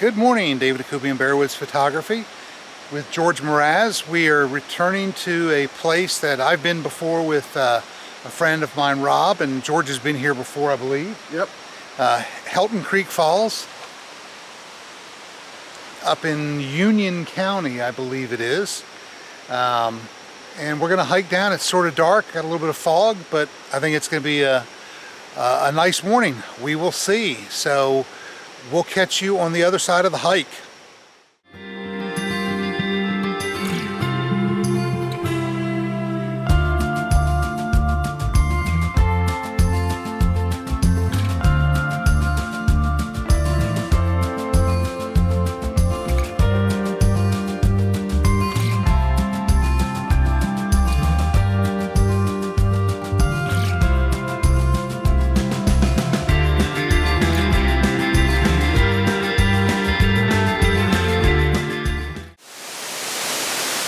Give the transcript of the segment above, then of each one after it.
Good morning, David Akubi and Bearwoods Photography with George Mraz. We are returning to a place that I've been before with a friend of mine, Rob, and George has been here before, I believe. Yep. Helton Creek Falls up in Union County, I believe it is. And we're going to hike down. It's sort of dark, got a little bit of fog, but I think it's going to be a nice morning. We will see. So we'll catch you on the other side of the hike.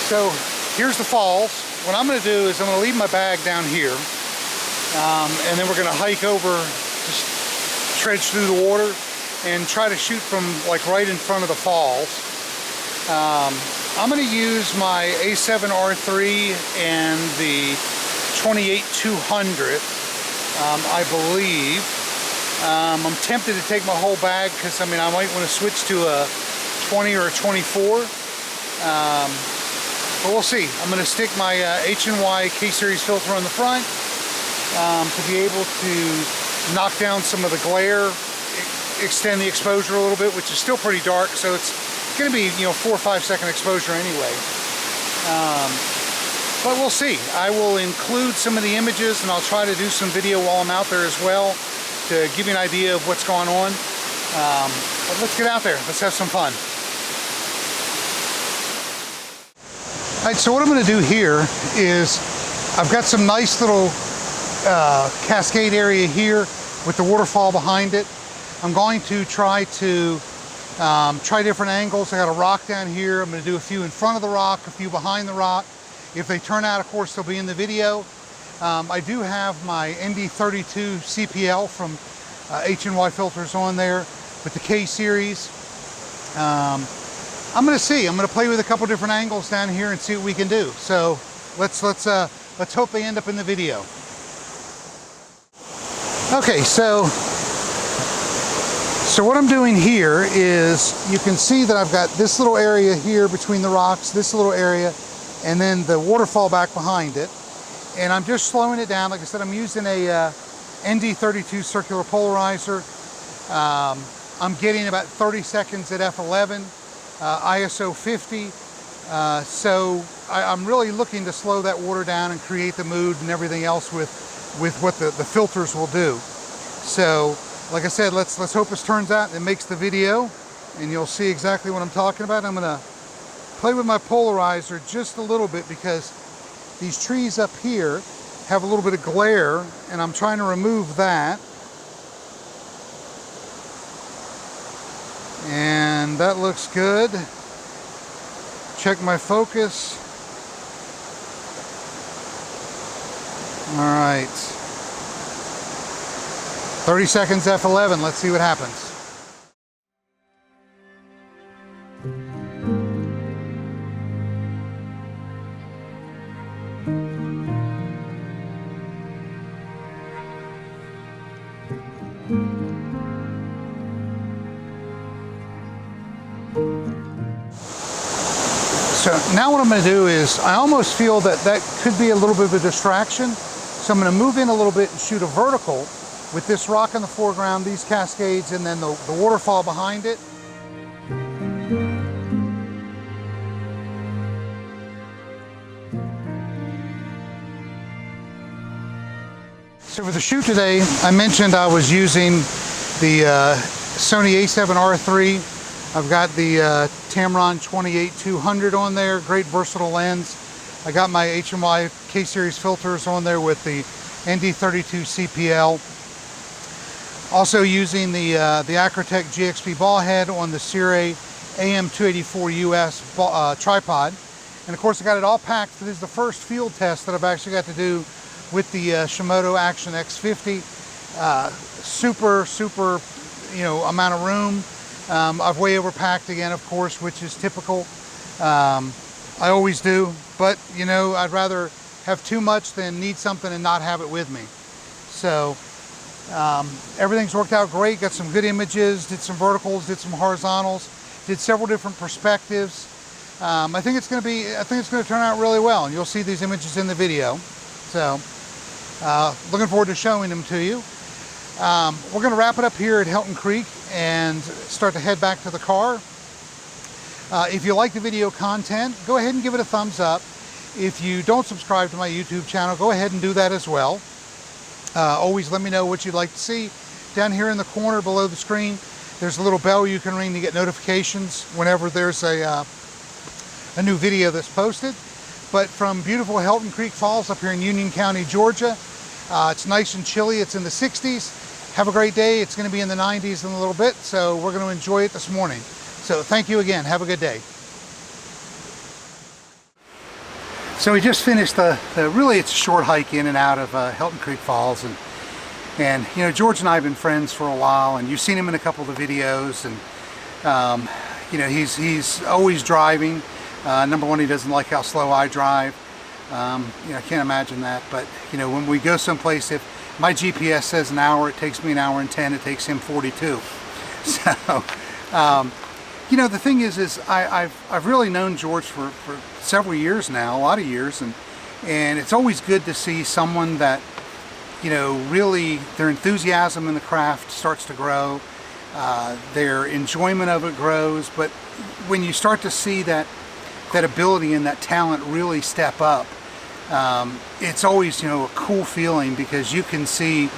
So here's the falls. What I'm going to do is I'm going to leave my bag down here, and then we're going to hike over, just trudge through the water and try to shoot from like right in front of the falls. I'm going to use my A7 R3 and the 28-200, I believe. I'm tempted to take my whole bag because I might want to switch to a 20 or a 24. But we'll see. I'm going to stick my H&Y K-Series filter on the front to be able to knock down some of the glare, extend the exposure a little bit, which is still pretty dark, so it's going to be 4 or 5 second exposure anyway. But we'll see. I will include some of the images and I'll try to do some video while I'm out there as well to give you an idea of what's going on. But let's get out there. Let's have some fun. All right, so what I'm going to do here is I've got some nice little cascade area here with the waterfall behind it. I'm going to try different angles. I got a rock down here. I'm going to do a few in front of the rock, a few behind the rock. If they turn out, of course, they'll be in the video. I do have my ND32 CPL from H&Y Filters on there with the K-Series. I'm going to see. I'm going to play with a couple different angles down here and see what we can do. So let's hope they end up in the video. Okay, so what I'm doing here is you can see that I've got this little area here between the rocks, this little area, and then the waterfall back behind it. And I'm just slowing it down. Like I said, I'm using a ND32 circular polarizer. I'm getting about 30 seconds at f11. ISO 50, so I'm really looking to slow that water down and create the mood and everything else with what the filters will do. So like I said, let's hope this turns out and it makes the video and you'll see exactly what I'm talking about. I'm gonna play with my polarizer just a little bit because these trees up here have a little bit of glare and I'm trying to remove that. And that looks good. Check my focus. All right. 30 seconds f11. Let's see what happens. So now what I'm going to do is, I almost feel that could be a little bit of a distraction. So I'm going to move in a little bit and shoot a vertical with this rock in the foreground, these cascades, and then the waterfall behind it. So for the shoot today, I mentioned I was using the Sony A7 R3. I've got the Tamron 28-200 on there, great versatile lens. I got my H&Y K-Series filters on there with the ND32 CPL. Also using the Acratech GXP ballhead on the Sirui AM 284 US tripod. And of course I got it all packed. This is the first field test that I've actually got to do with the Shimoda Action X50. Super, amount of room. I've way overpacked again, of course, which is typical. I always do, but you know, I'd rather have too much than need something and not have it with me. So everything's worked out great. Got some good images, did some verticals, did some horizontals, did several different perspectives. I think it's going to turn out really well, and you'll see these images in the video. So looking forward to showing them to you. We're going to wrap it up here at Helton Creek and start to head back to the car. If you like the video content, go ahead and give it a thumbs up. If you don't subscribe to my YouTube channel, go ahead and do that as well. Always let me know what you'd like to see. Down here in the corner below the screen, there's a little bell you can ring to get notifications whenever there's a new video that's posted. But from beautiful Helton Creek Falls up here in Union County, Georgia, it's nice and chilly. It's in the 60s. Have a great day. It's going to be in the 90s in a little bit, so we're going to enjoy it this morning. So thank you again. Have a good day. So we just finished really it's a short hike in and out of Helton Creek Falls, and you know, George and I have been friends for a while, and you've seen him in a couple of the videos, and you know, he's always driving. Number one, he doesn't like how slow I drive. You know, I can't imagine that, but you know, when we go someplace, if my GPS says an hour, it takes me an hour and 10, it takes him 42. So you know, the thing is I've really known George for several years now, a lot of years, and it's always good to see someone that, you know, really their enthusiasm in the craft starts to grow, their enjoyment of it grows, but when you start to see that ability and that talent really step up, it's always, you know, a cool feeling, because you can see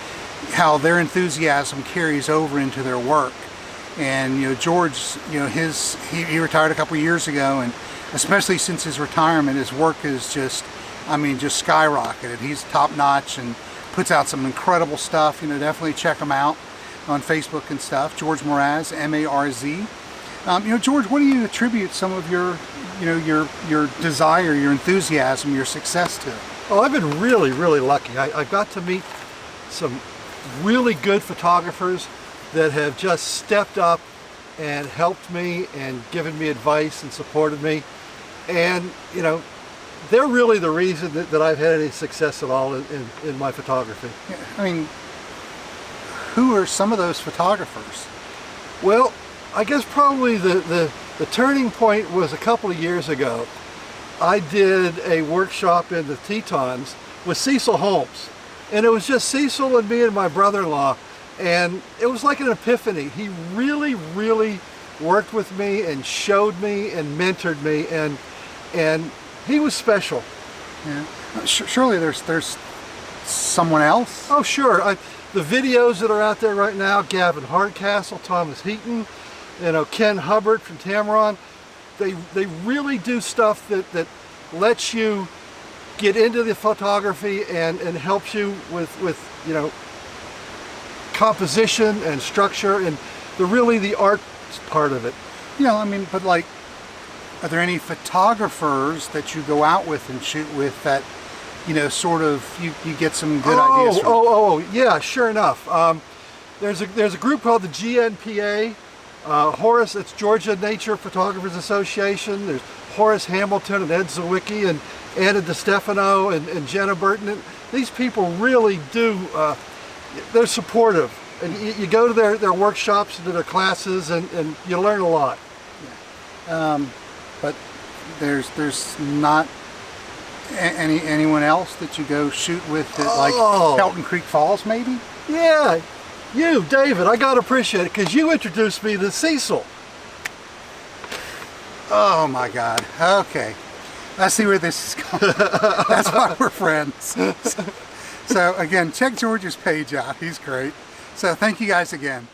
how their enthusiasm carries over into their work. And you know, George, you know, he retired a couple of years ago, and especially since his retirement, his work is just, I mean, just skyrocketed. He's top notch and puts out some incredible stuff. You know, definitely check him out on Facebook and stuff. George Mraz, M-A-R-Z. You know, George, what do you attribute some of your, you know, your desire, your enthusiasm, your success to? Oh, I've been really, really lucky. I got to meet some really good photographers that have just stepped up and helped me and given me advice and supported me. And, you know, they're really the reason that I've had any success at all in my photography. Yeah, I mean, who are some of those photographers? Well, I guess probably the turning point was a couple of years ago. I did a workshop in the Tetons with Cecil Holmes. And it was just Cecil and me and my brother-in-law. And it was like an epiphany. He really, really worked with me and showed me and mentored me, and he was special. Yeah. Surely there's someone else? Oh, sure. The videos that are out there right now, Gavin Hardcastle, Thomas Heaton, you know, Ken Hubbard from Tamron, they really do stuff that lets you get into the photography and helps you with you know, composition and structure and the art part of it. You know, I mean, but like, are there any photographers that you go out with and shoot with that, you know, sort of you get some good ideas from? Oh, yeah, sure enough. There's a group called the GNPA. Horace, it's Georgia Nature Photographers Association. There's Horace Hamilton and Ed Zawicki and Anna DeStefano and Jenna Burton. And these people really do, they're supportive. And you go to their workshops and to their classes, and you learn a lot. Yeah. But there's not anyone else that you go shoot with at, like Helton Creek Falls, maybe? Yeah, you, David, I gotta appreciate it, because you introduced me to Cecil. Oh my God, okay. I see where this is going. That's why we're friends. So again, check George's page out, he's great. So thank you guys again.